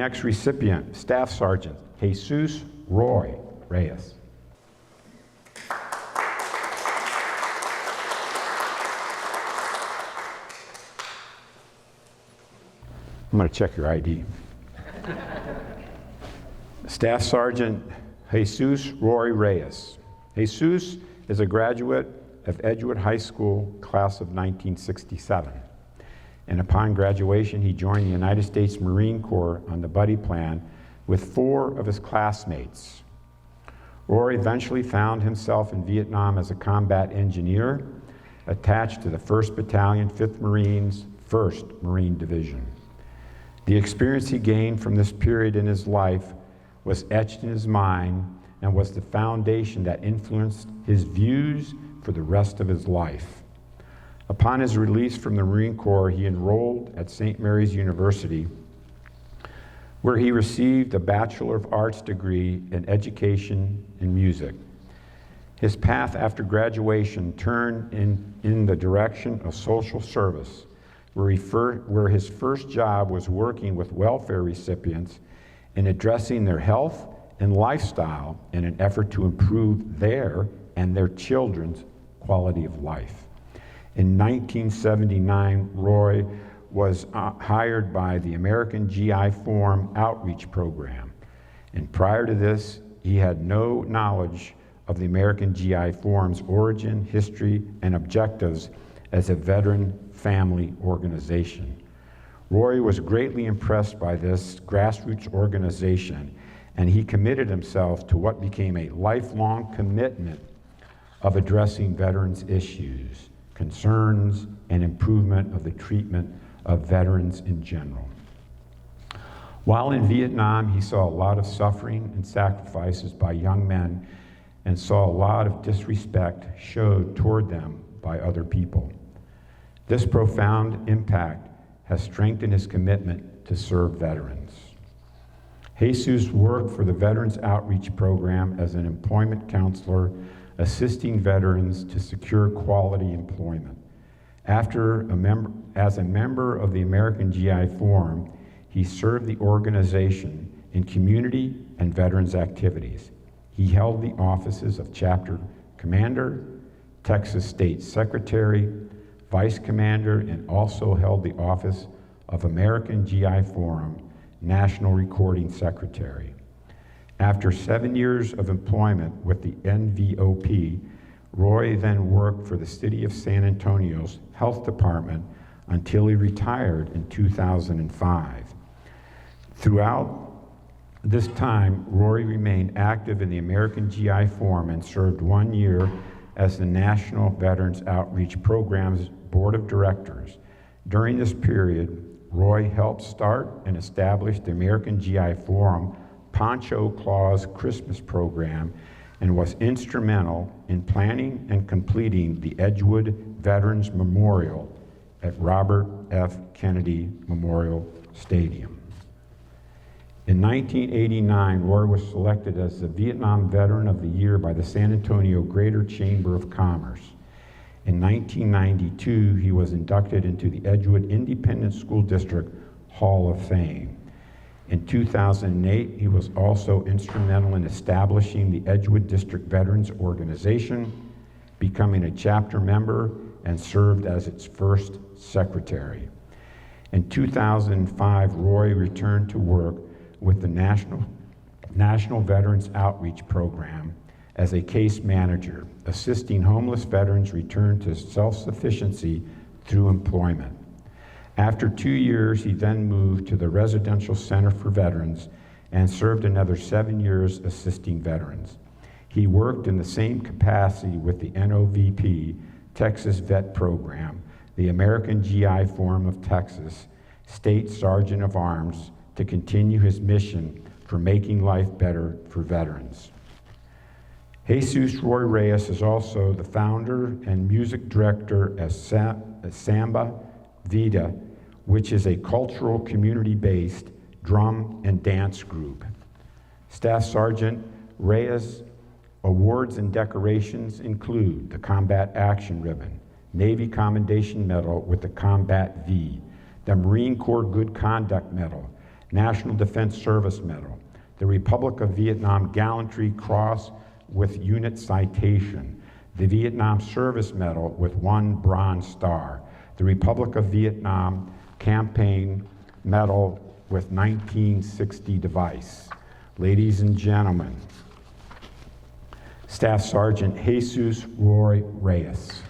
next recipient, Staff Sergeant Jesus Roy Reyes. I'm going to check your ID. Staff Sergeant Jesus Roy Reyes. Jesus is a graduate of Edgewood High School, class of 1967. And upon graduation, he joined the United States Marine Corps on the buddy plan with 4 of his classmates. Roy eventually found himself in Vietnam as a combat engineer attached to the 1st Battalion, 5th Marines, 1st Marine Division. The experience he gained from this period in his life was etched in his mind and was the foundation that influenced his views for the rest of his life. Upon his release from the Marine Corps, he enrolled at St. Mary's University, where he received a Bachelor of Arts degree in education and music. His path after graduation turned in the direction of social service, where his first job was working with welfare recipients in addressing their health and lifestyle in an effort to improve their and their children's quality of life. In 1979, Roy was hired by the American GI Forum Outreach Program. And prior to this, he had no knowledge of the American GI Forum's origin, history, and objectives as a veteran family organization. Roy was greatly impressed by this grassroots organization, and he committed himself to what became a lifelong commitment of addressing veterans' issues, concerns, and improvement of the treatment of veterans in general. While in Vietnam, he saw a lot of suffering and sacrifices by young men and saw a lot of disrespect showed toward them by other people. This profound impact has strengthened his commitment to serve veterans. Jesus worked for the Veterans Outreach Program as an employment counselor, assisting veterans to secure quality employment. As a member of the American GI Forum, he served the organization in community and veterans activities. He held the offices of Chapter Commander, Texas State Secretary, Vice Commander, and also held the office of American GI Forum National Recording Secretary. After 7 years of employment with the NVOP, Roy then worked for the City of San Antonio's Health Department until he retired in 2005. Throughout this time, Roy remained active in the American GI Forum and served 1 year as the National Veterans Outreach Program's Board of Directors. During this period, Roy helped start and establish the American GI Forum Poncho Claus Christmas program and was instrumental in planning and completing the Edgewood Veterans Memorial at Robert F. Kennedy Memorial Stadium. In 1989, Roy was selected as the Vietnam Veteran of the Year by the San Antonio Greater Chamber of Commerce. In 1992, he was inducted into the Edgewood Independent School District Hall of Fame. In 2008, he was also instrumental in establishing the Edgewood District Veterans Organization, becoming a chapter member, and served as its first secretary. In 2005, Roy returned to work with the National Veterans Outreach Program as a case manager, assisting homeless veterans return to self-sufficiency through employment. After 2 years, he then moved to the Residential Center for Veterans and served another 7 years assisting veterans. He worked in the same capacity with the NOVP Texas Vet Program, the American GI Forum of Texas, State Sergeant of Arms, to continue his mission for making life better for veterans. Jesus Roy Reyes is also the founder and music director at Samba Vida, which is a cultural community-based drum and dance group. Staff Sergeant Reyes awards and decorations include the Combat Action Ribbon, Navy Commendation Medal with the Combat V, the Marine Corps Good Conduct Medal, National Defense Service Medal, the Republic of Vietnam Gallantry Cross with Unit Citation, the Vietnam Service Medal with 1 Bronze Star, the Republic of Vietnam Campaign Medal with 1960 device. Ladies and gentlemen, Staff Sergeant Jesus Roy Reyes.